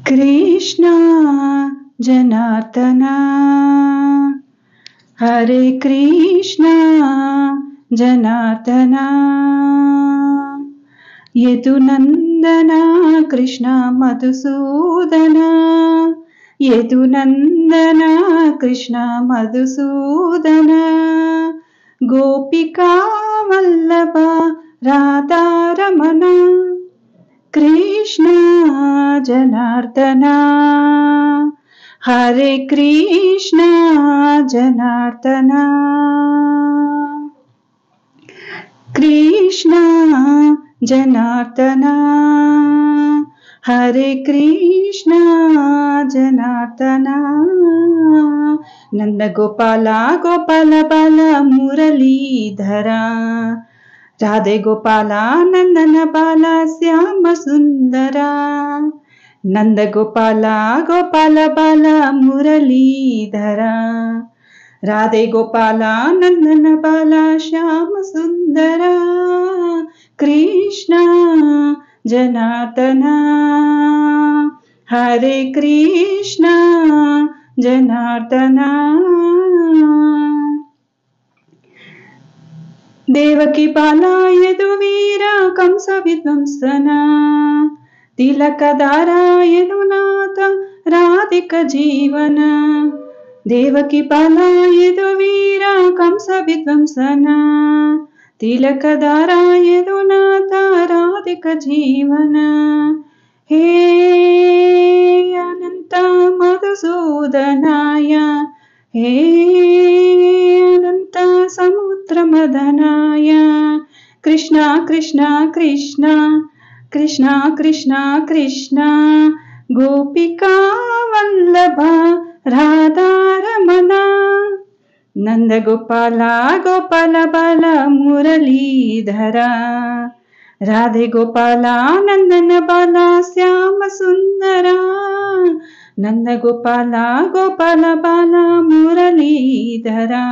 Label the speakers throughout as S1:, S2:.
S1: कृष्णा जनार्दना हरे कृष्णा जनार्दना यदुनंदना कृष्ण मधुसूदना यदुनंदना कृष्ण मधुसूदना गोपिका वल्लभा राधारमण कृष्ण जनार्दना हरे कृष्ण जनार्दना कृष्ण जनार्दना हरे कृष्ण जनार्दना नंद गोपाला गोपाल बाला मुरलीधरा राधे गोपाला नंदन बाला श्याम सुंदरा नंद गोपाला गोपाल बाला मुरलीधरा राधे गोपाला नंदन बाला श्याम सुंदरा कृष्णा जनार्दना हरे कृष्णा जनार्दना देवकी बाला यदुवीर कंस विध्वंसना तिलकधारा यदुनाथ राधिक जीवन देवकी बाला यदुवीर कंस विध्वंसना तिलकधारा यदुनाथ राधिक जीवन हे अनंत मधुसूदनाय हे अनंत समुद्रमदनाय कृष्णा कृष्णा कृष्णा कृष्णा कृष्णा कृष्णा गोपिका वल्लभा राधारमण नंद गोपाला गोपाल बाला मुरलीधरा राधे गोपाला नंदन बाला श्याम सुंदरा नंद गोपाला गोपाल बाला मुरलीधरा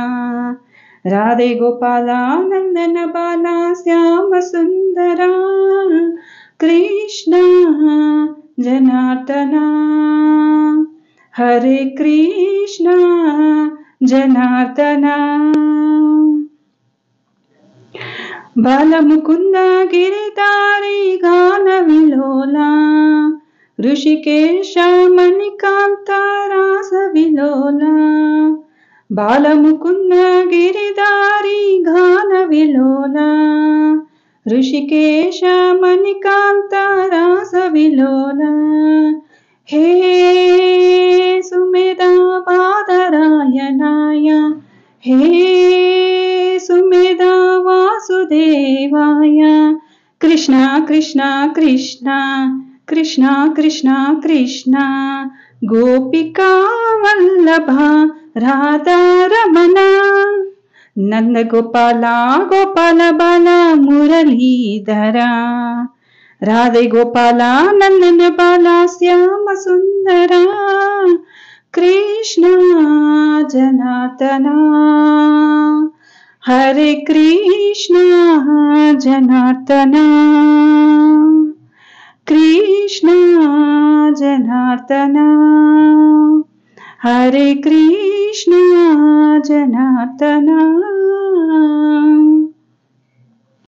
S1: राधे गोपाला नंदन बाला श्याम सुंदरा कृष्णा जनार्दना हरे कृष्णा जनार्दना बालमुकुंद गिरिधारी गान विलोला ऋषिकेश मणिकांत रास विलोला बालमुकुंद गिरिधारी गान विलोला ऋषिकेश मणिकांत रास विलोला हे सुमेधा बादरायणाय हे सुमेधा वासुदेवाय कृष्णा कृष्णा कृष्णा कृष्णा कृष्णा कृष्णा गोपिका वल्लभा राधारमण नंद गोपाला गोपाल बाला मुरलीधरा राधे गोपाला नंदन बाला श्याम सुंदरा कृष्णा जनार्दना हरे कृष्णा जनार्दना कृष्णा जनार्दना हरे कृष्णा जनार्दना